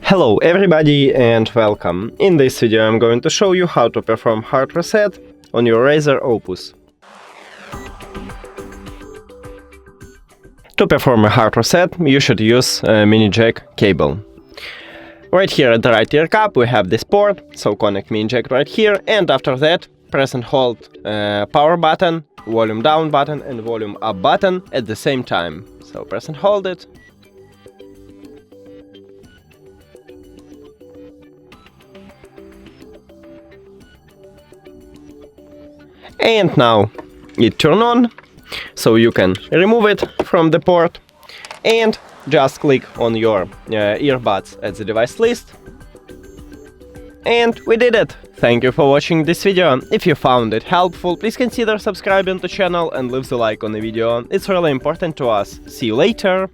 Hello everybody and welcome. In this video I'm going to show you how to perform hard reset on your Razer Opus. To perform a hard reset you should use a mini jack cable. Right here at the right ear cup we have this port, so connect mini jack right here, and after that press and hold power button, volume down button and volume up button at the same time. So press and hold it. And now it turn on, so you can remove it from the port and just click on your earbuds at the device list. And we did it! Thank you for watching this video. If you found it helpful, please consider subscribing to the channel and leave the like on the video. It's really important to us. See you later!